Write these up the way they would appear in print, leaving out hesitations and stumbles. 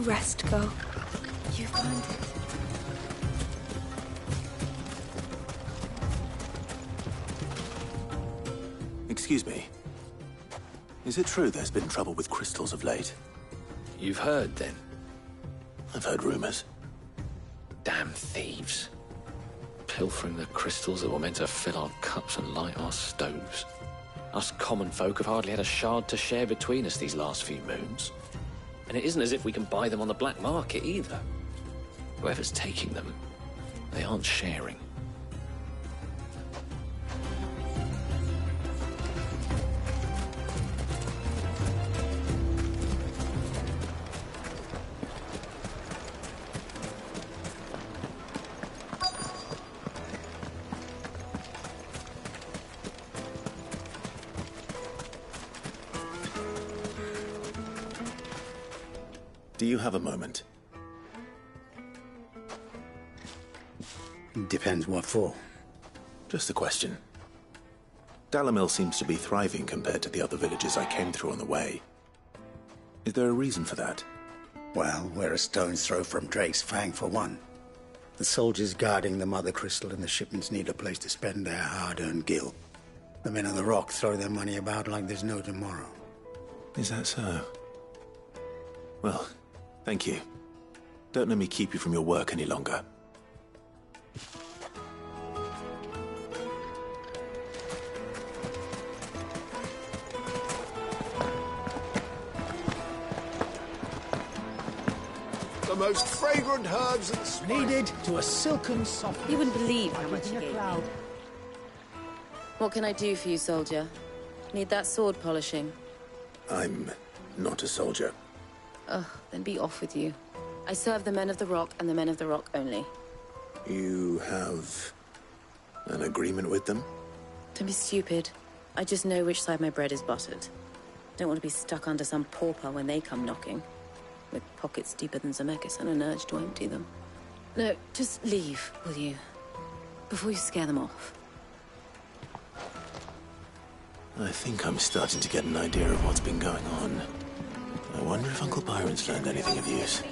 rest, girl. You've earned it. Excuse me. Is it true there's been trouble with crystals of late? You've heard, then? I've heard rumors. Damn thieves. Pilfering the crystals that were meant to fill our cups and light our stoves. Us common folk have hardly had a shard to share between us these last few moons. And it isn't as if we can buy them on the black market either. Whoever's taking them, they aren't sharing. Do you have a moment? Depends what for. Just a question. Dalamil seems to be thriving compared to the other villages I came through on the way. Is there a reason for that? Well, we're a stone's throw from Drake's Fang, for one. The soldiers guarding the Mother Crystal and the shipments need a place to spend their hard-earned gil. The men of the Rock throw their money about like there's no tomorrow. Is that so? Well, thank you. Don't let me keep you from your work any longer. The most fragrant herbs and spices. Needed to a silken soft. You wouldn't believe how much you a gave cloud. me. What can I do for you, soldier? Need that sword polishing? I'm not a soldier. Ugh, then be off with you. I serve the men of the Rock and the men of the Rock only. You have an agreement with them? Don't be stupid. I just know which side my bread is buttered. Don't want to be stuck under some pauper when they come knocking. With pockets deeper than Zemeckis and an urge to empty them. No, just leave, will you? Before you scare them off. I think I'm starting to get an idea of what's been going on. I wonder if Uncle Byron's learned anything of use.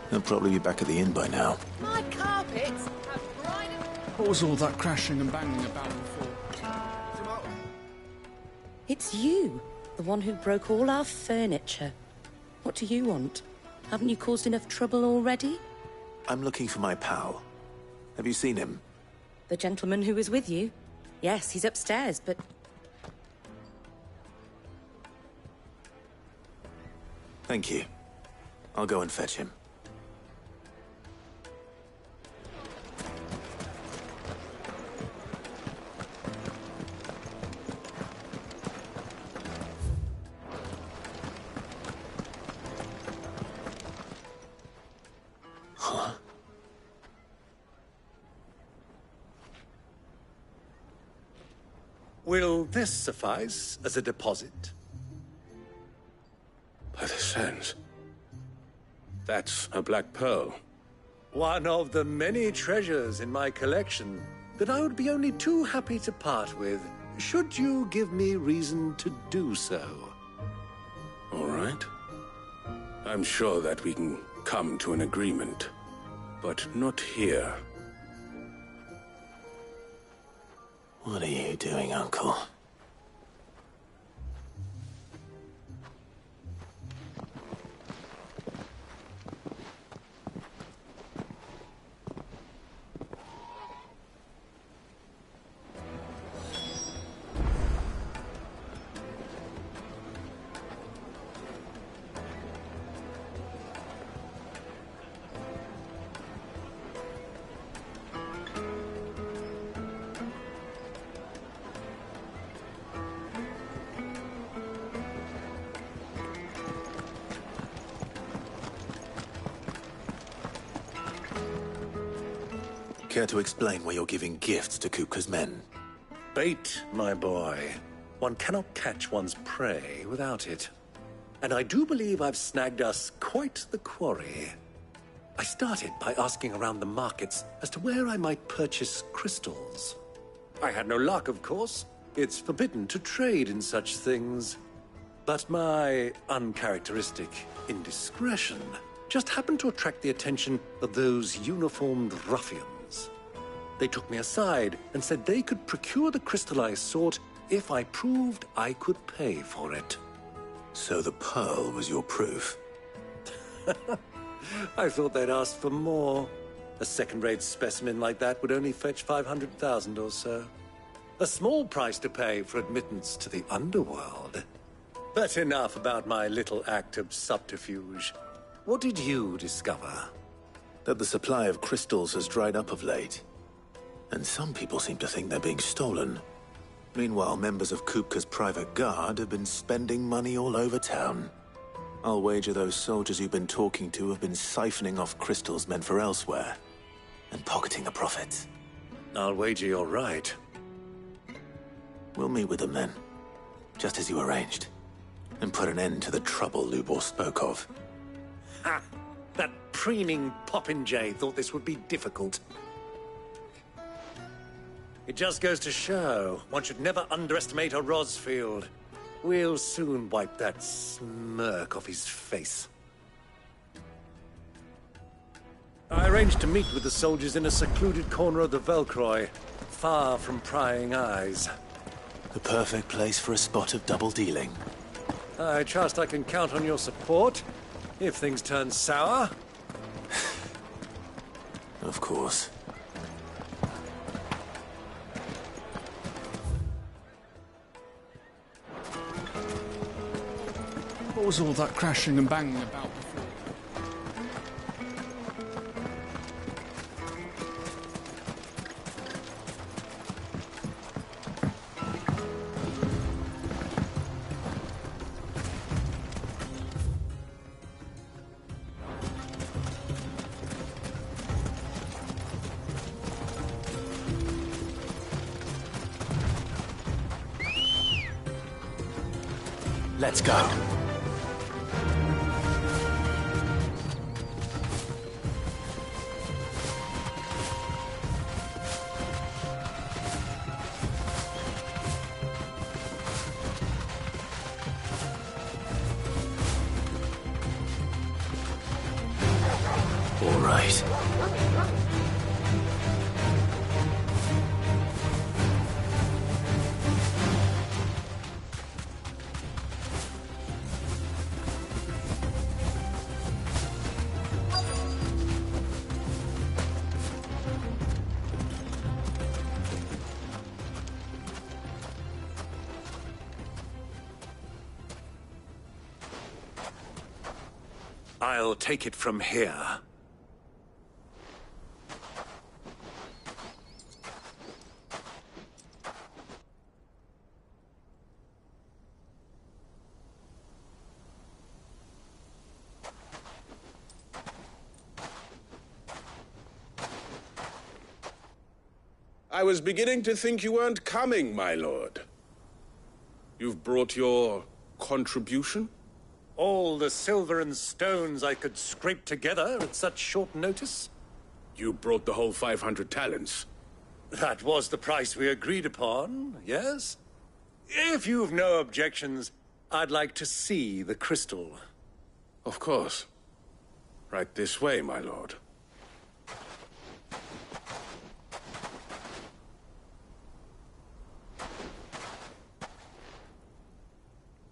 He'll probably be back at the inn by now. My carpets have bright... What was all that crashing and banging about before? It's you, the one who broke all our furniture. What do you want? Haven't you caused enough trouble already? I'm looking for my pal. Have you seen him? The gentleman who was with you? Yes, he's upstairs, but... Thank you. I'll go and fetch him. Huh? Will this suffice as a deposit? By the sands. That's a black pearl. One of the many treasures in my collection that I would be only too happy to part with, should you give me reason to do so. All right. I'm sure that we can come to an agreement, but not here. What are you doing, Uncle? Care to explain why you're giving gifts to Kupka's men? Bait, my boy. One cannot catch one's prey without it. And I do believe I've snagged us quite the quarry. I started by asking around the markets as to where I might purchase crystals. I had no luck, of course. It's forbidden to trade in such things. But my uncharacteristic indiscretion just happened to attract the attention of those uniformed ruffians. They took me aside and said they could procure the crystal I sought if I proved I could pay for it. So the pearl was your proof? I thought they'd ask for more. A second-rate specimen like that would only fetch 500,000 or so. A small price to pay for admittance to the underworld. But enough about my little act of subterfuge. What did you discover? That the supply of crystals has dried up of late. And some people seem to think they're being stolen. Meanwhile, members of Kupka's private guard have been spending money all over town. I'll wager those soldiers you've been talking to have been siphoning off crystals meant for elsewhere, and pocketing the profits. I'll wager you're right. We'll meet with them then, just as you arranged, and put an end to the trouble Lubor spoke of. Ha! That preening popinjay thought this would be difficult. It just goes to show, one should never underestimate a Rosfield. We'll soon wipe that smirk off his face. I arranged to meet with the soldiers in a secluded corner of the Velcroy, far from prying eyes. The perfect place for a spot of double dealing. I trust I can count on your support, if things turn sour. Of course. What was all that crashing and banging about before? Let's go. All right. I'll take it from here. I was beginning to think you weren't coming, my lord. You've brought your contribution? All the silver and stones I could scrape together at such short notice? You brought the whole 500 talents. That was the price we agreed upon, yes? If you've no objections, I'd like to see the crystal. Of course. Right this way, my lord.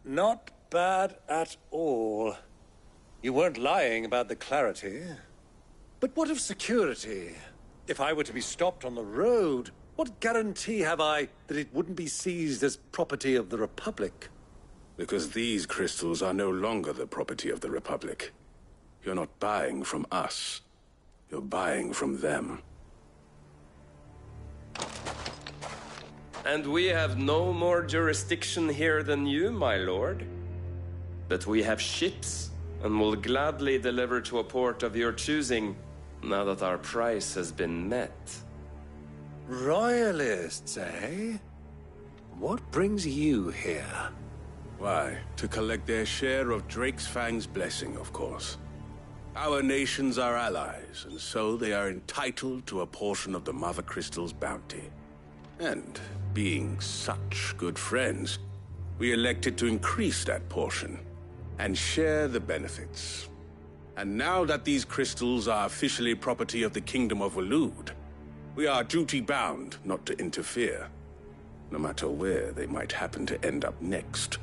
Not bad at all. You weren't lying about the clarity. But what of security? If I were to be stopped on the road, what guarantee have I that it wouldn't be seized as property of the Republic? Because these crystals are no longer the property of the Republic. You're not buying from us. You're buying from them. And we have no more jurisdiction here than you, my lord. But we have ships, and will gladly deliver to a port of your choosing, now that our price has been met. Royalists, eh? What brings you here? Why, to collect their share of Drake's Fang's blessing, of course. Our nations are allies, and so they are entitled to a portion of the Mother Crystal's bounty. And being such good friends, we elected to increase that portion and share the benefits. And now that these crystals are officially property of the Kingdom of Waloed, we are duty-bound not to interfere, no matter where they might happen to end up next.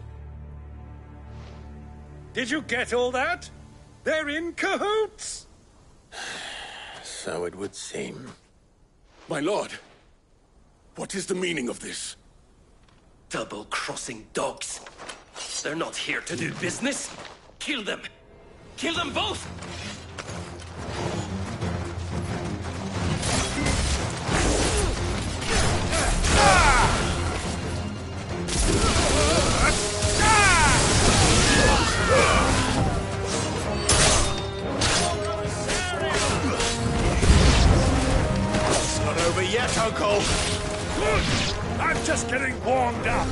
Did you get all that? They're in cahoots! So it would seem. My lord, what is the meaning of this? Double-crossing dogs. They're not here to do business. Kill them. Kill them both! It's not over yet, Uncle. Good. I'm just getting warmed up.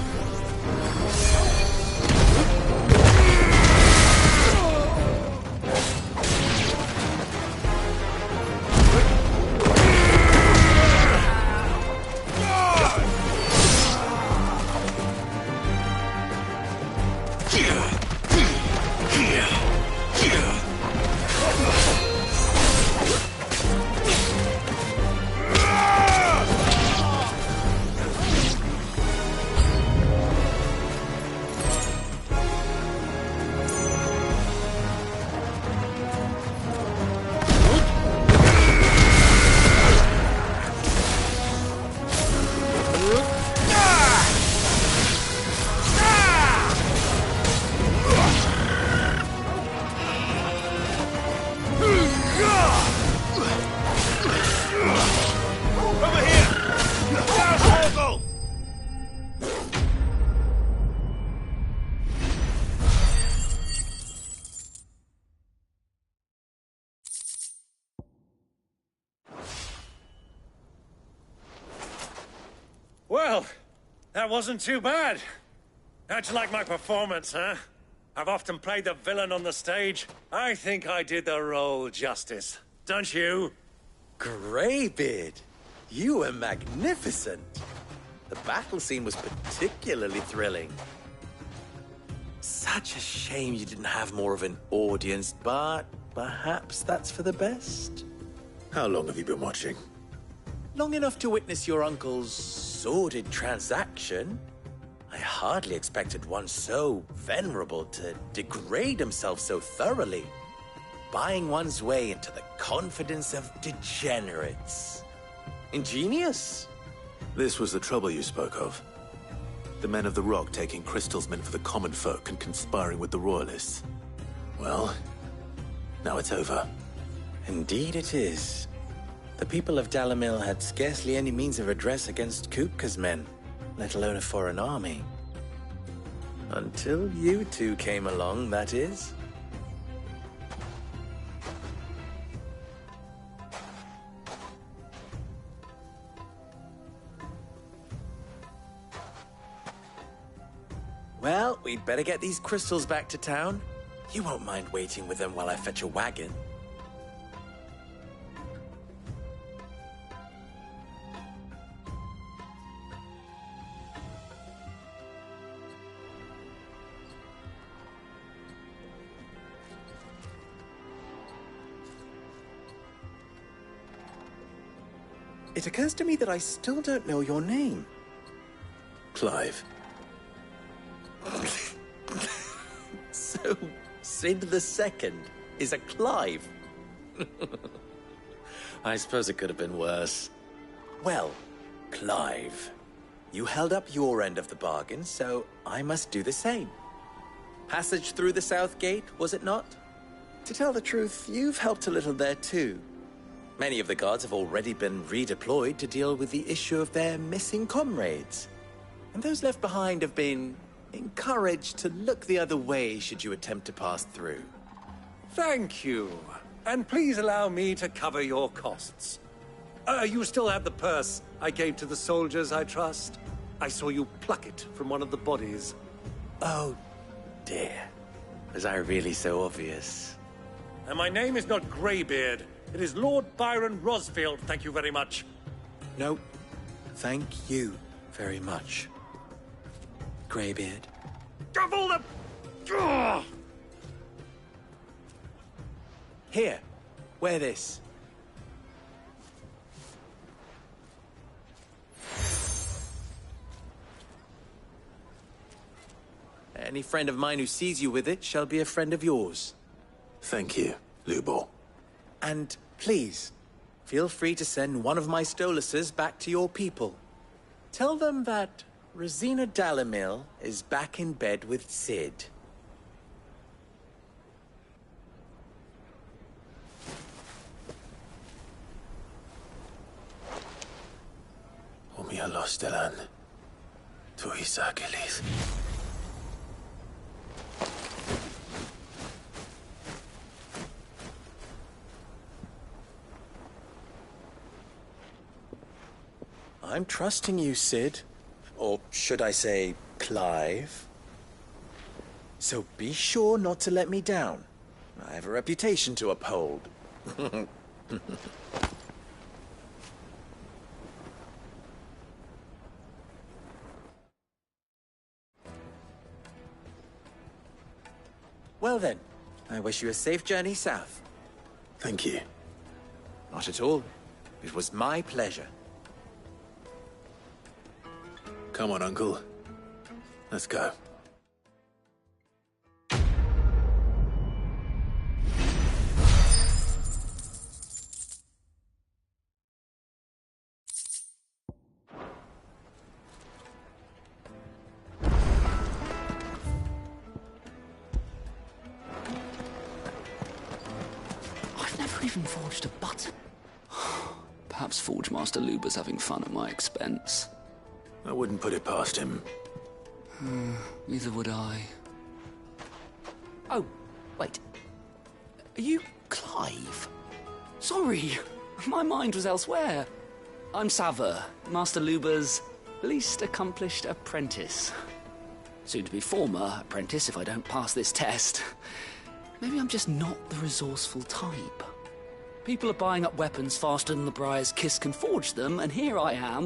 Well, that wasn't too bad. How'd you like my performance, huh? I've often played the villain on the stage. I think I did the role justice. Don't you? Greybeard, you were magnificent. The battle scene was particularly thrilling. Such a shame you didn't have more of an audience, but perhaps that's for the best. How long have you been watching? Long enough to witness your uncle's sordid transaction. I hardly expected one so venerable to degrade himself so thoroughly, buying one's way into the confidence of degenerates. Ingenious. This was the trouble you spoke of. The men of the Rock taking crystals meant for the common folk and conspiring with the Royalists. Well, now it's over. Indeed it is. The people of Dalamil had scarcely any means of redress against Kupka's men, let alone a foreign army. Until you two came along, that is. Well, we'd better get these crystals back to town. You won't mind waiting with them while I fetch a wagon. It occurs to me that I still don't know your name. Clive. So, Sid the Second is a Clive? I suppose it could have been worse. Well, Clive, you held up your end of the bargain, so I must do the same. Passage through the South Gate, was it not? To tell the truth, you've helped a little there too. Many of the guards have already been redeployed to deal with the issue of their missing comrades. And those left behind have been encouraged to look the other way should you attempt to pass through. Thank you. And please allow me to cover your costs. You still have the purse I gave to the soldiers, I trust? I saw you pluck it from one of the bodies. Oh, dear. Was I really so obvious? And my name is not Greybeard. It is Lord Byron Rosfield, thank you very much. No, thank you very much. Greybeard. Of all the... Ugh! Here, wear this. Any friend of mine who sees you with it shall be a friend of yours. Thank you, Lubor. And please, feel free to send one of my Stoluses back to your people. Tell them that Rosina Dalamil is back in bed with Sid. Umia Lostelan. Tu Isakelis. I'm trusting you, Sid. Or should I say, Clive? So be sure not to let me down. I have a reputation to uphold. Well then, I wish you a safe journey south. Thank you. Not at all. It was my pleasure. Come on, Uncle. Let's go. I've never even forged a button. Perhaps Forge Master Luber's having fun at my expense. I wouldn't put it past him. Neither would I. Oh, wait. Are you Clive? Sorry, my mind was elsewhere. I'm Sava, Master Luber's least accomplished apprentice. Soon to be former apprentice if I don't pass this test. Maybe I'm just not the resourceful type. People are buying up weapons faster than the Briar's Kiss can forge them, and here I am,